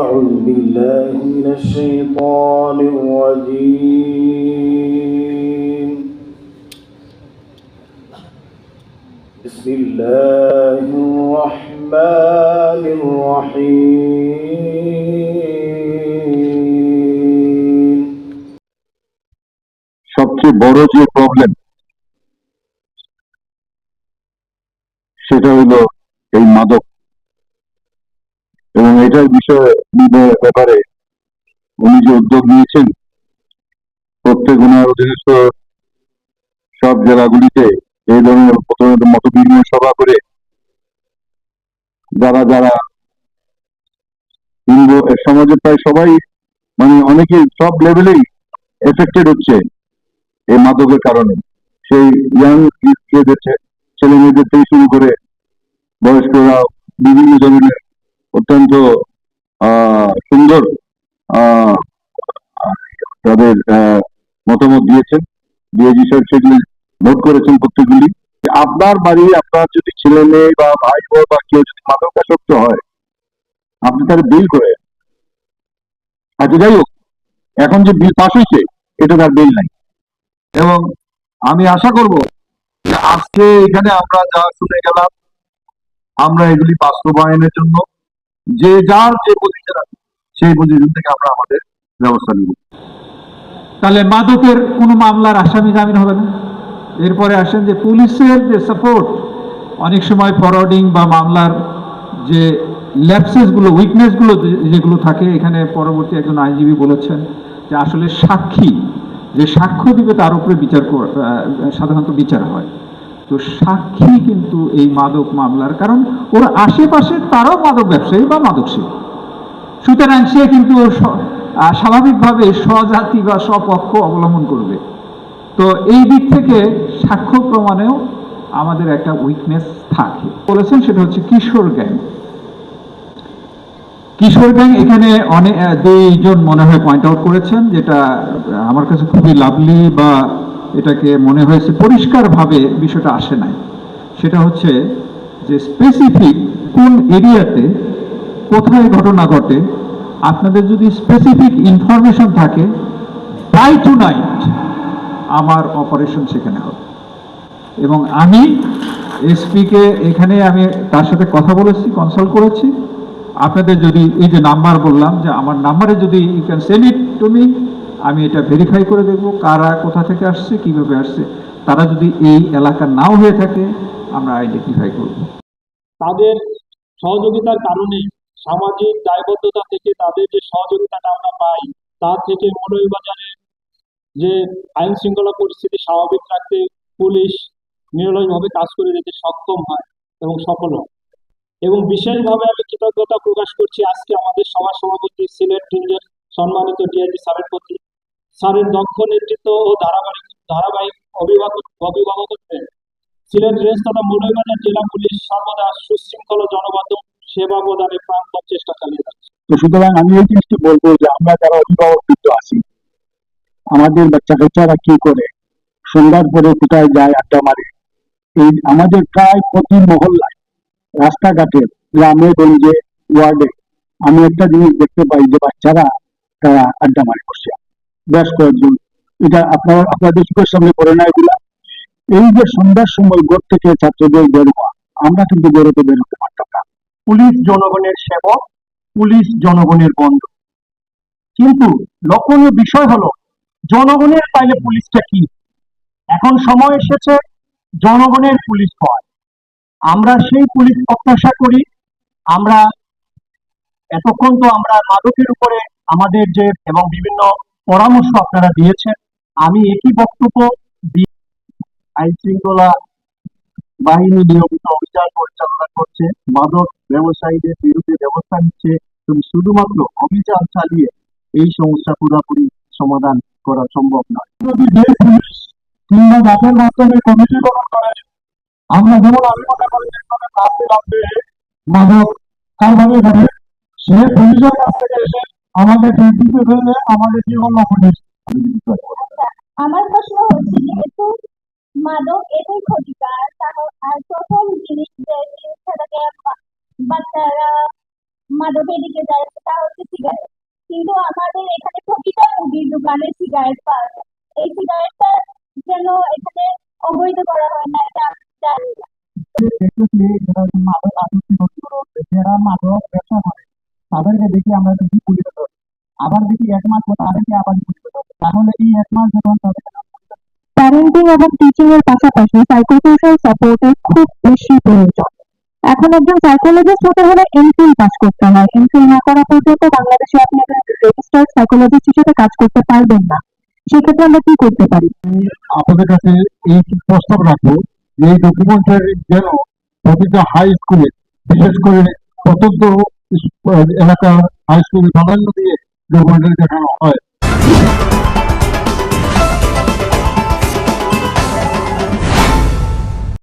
أعوذ بالله من الشيطان الرجيم. بسم الله الرحمن الرحيم. সবচেয়ে বড় যে প্রবলেম সেটা হলো এই মাদক, এবং এটার ব্যাপারে উনি যে উদ্যোগ নিয়েছেন প্রত্যেক ওনার অধীনস্থ সব জেলাগুলিতে এই ধরনের মত বিনিময় সভা করে যারা যারা সমাজের প্রায় সবাই, মানে অনেকে সব লেভেলেই এফেক্টেড হচ্ছে এই মাদকের কারণে। সেই ইয়াং ছেলে মেয়েদের থেকে শুরু করে বয়স্করা বিভিন্ন ধরনের অত্যন্ত সুন্দর তাদের মতামত দিয়েছেন। ডিআইজি সাহেব সেগুলি নোট করেছেন প্রত্যেকগুলি। আপনার বাড়ি, আপনার যদি ছেলে মেয়ে বা ভাই বোন বা কেউ যদি মাদকাসক্ত হয়, আপনি তার বিল করে। আচ্ছা, যাই হোক, এখন যে বিল পাস হয়েছে এটা তার বিল নাই। এবং আমি আশা করব যে আজকে এখানে আমরা যা শুনে গেলাম, আমরা এগুলি বাস্তবায়নের জন্য যে যার যে পজিশন আছে সেই পজিশন থেকে আমরা আমাদের ব্যবস্থা নিব। তাহলে মাদকের কোনো মামলার আসামি জামিন হবে না। এরপরে আসেন যে পুলিশের যে সাপোর্ট, অনেক সময় ফরওয়ার্ডিং বা মামলার যে ল্যাপসেসগুলো, উইকনেসগুলো যেগুলো থাকে, এখানে পরবর্তী একজন আইনজীবী বলেছেন যে আসলে সাক্ষী যে সাক্ষ্য দিবে তার উপরে সাধারণত বিচার হয়। তো সাক্ষী কিন্তু এই মাদক মামলার, কারণ ওর আশেপাশে তারাও মাদক ব্যবসায়ী বা মাদক সেবী, সুতরাং সে কিন্তু স্বাভাবিকভাবে স্বজাতি বা স্বপক্ষ অবলম্বন করবে। তো এই দিক থেকে সাক্ষ্য প্রমাণেও আমাদের একটা উইকনেস থাকে। বলেছেন সেটা হচ্ছে কিশোর গ্যাং। কিশোর গ্যাং এখানে অনেক দুইজন মনে হয় পয়েন্ট আউট করেছেন, যেটা আমার কাছে খুবই লাভলি, বা এটাকে মনে হয়েছে পরিষ্কারভাবে বিষয়টা আসে নাই। সেটা হচ্ছে যে স্পেসিফিক কোন এরিয়াতে কোথায় ঘটনা ঘটে, আপনাদের যদি স্পেসিফিক ইনফরমেশন থাকে, বাই টু নাইট আমার অপারেশন সেখানে হবে। এবং আমি এসপিকে এখানে আমি তার সাথে কথা বলেছি, কনসাল্ট করেছি। আপনাদের যদি এই যে নাম্বার বললাম, যে আমার নাম্বারে যদি you can send it to me, আমি এটা ভেরিফাই করে দেখব কারা কোথা থেকে আসছে, কিভাবে আসছে। তারা যদি এই এলাকার নাও হয়ে থাকে আমরা আইডেন্টিফাই করব। তাদের সহযোগিতার কারণে সামাজিক দায়বদ্ধতা থেকে তাদের যে সহযোগিতাটা আমরা পাই, তার থেকে মৌলভীবাজারে যে আইন শৃঙ্খলা পরিস্থিতি স্বাভাবিক রাখতে পুলিশ নিরলসভাবে কাজ করে যেতে সক্ষম হয় এবং সফল হয়। এবং বিশেষভাবে আমি কৃতজ্ঞতা প্রকাশ করছি আজকে আমাদের সভা সভাপতি সিলেট রেঞ্জের সম্মানিত ডিআইজি স্যারের প্রতি। স্যারের দক্ষ নেতৃত্ব ও ধারাবাহিক অভিভাবকত্বে সিলেট রেঞ্জ তথা মৌলভীবাজার জেলা পুলিশ সর্বদা সুশৃঙ্খল জনবান্ধব সেবা প্রদানের প্রাণপণ চেষ্টা চালিয়ে যাচ্ছে। তো সুতরাং আমি এই জিনিসটি বলবো যে আমরা যারা অভিভাবক কিন্তু আছি, আমাদের বাচ্চা কাচ্চারা কি করে, সন্ধ্যার পরে কোথায় যায় আড্ডা মারে, এই আমাদের প্রায় প্রতি মহল্লায়, রাস্তাঘাটে, গ্রামে গঞ্জে, ওয়ার্ডে আমি একটা জিনিস দেখতে পাই যে বাচ্চারা তারা আড্ডা মারে বসে বেশ কয়েকজন। এটা আপনাদের চোখের সামনে পড়ে না এগুলা? এই যে সন্ধ্যার সময় ঘর থেকে ছাত্রদের বের হওয়া, আমরা কিন্তু বেরোতে বেরোতে পারতাম না। পুলিশ জনগণের সেবক, পুলিশ জনগণের বন্ধু। কিন্তু লক্ষণীয় বিষয় হলো জনগণের তাইলে পুলিশটা কি? এখন সময় এসেছে জনগণের পুলিশ হওয়ার। আমরা সেই পুলিশ প্রত্যাশা করি। আমরা এতক্ষণ তো আমরা মাদকের উপরে আমাদের যে এবং বিভিন্ন পরামর্শ আপনারা দিয়েছেন, আমি একই বক্তব্য আইন শৃঙ্খলা বাহিনী নিয়মিত অভিযান পরিচালনা করছে, মাদক ব্যবসায়ীদের বিরুদ্ধে ব্যবস্থা নিচ্ছে। তুমি শুধুমাত্র অভিযান চালিয়ে এই সমস্যা পুরোপুরি সমাধান করা সম্ভব নয়। যদি যে পুলিশ কিংবা জাতের মাধ্যমে কমিটি গঠন করে, আমরা যেমন আমি মনে করি লাগবে মাদক কারবারি করে, সে পুলিশের কাছ থেকে এসে আমাদের দিতে ফেলে আমাদের জীবন পুলিশ। আমার প্রশ্ন হচ্ছে, যেহেতু মাদক এতই ক্ষতিকর, আর প্রথম জিনিস যে জিনিসটাকে বাচ্চারা মাদকের দিকে যায় সেটা হচ্ছে কিন্তু আমাদের এখানে প্রতিটা মুদির দোকানে সিগারেট পাওয়া যায়। এই সিগারেটটা যেন এখানে অবৈধ করা হয় না, এটা আমি জানি না। দেখতেছি যারা মাদক আসক্তি রয়েছে, যারা মাদক ব্যবসা করে তাদেরকে দেখি আমরা দেখি পুলিশে ধরে, আবার দেখি 1 মাস পর তাদেরকে আবার পুলিশে ধরে। তাহলে এই 1 মাস যখন তাদেরকে প্যারেন্টিং এবং টিচিং এর পাশাপাশি সাইকোসোশ্যাল সাপোর্টের খুব বেশি প্রয়োজন। এখন একজন সাইকোলজিস্ট হতে হলে এমফিল পাস করতে হয়। এমফিল না করা পর্যন্ত বাংলাদেশে আপনি একজন রেজিস্টার্ড সাইকোলজিস্ট হিসেবে কাজ করতে পারবেন না। সেক্ষেত্রে আমরা কি করতে পারি? আপনাদের কাছে এই প্রস্তাব রাখবো যে এই ডকুমেন্টারি যেন প্রতিটা হাই স্কুলে, বিশেষ করে প্রত্যন্ত এলাকার হাই স্কুলে প্রাধান্য দিয়ে ডকুমেন্টারি দেখানো হয়।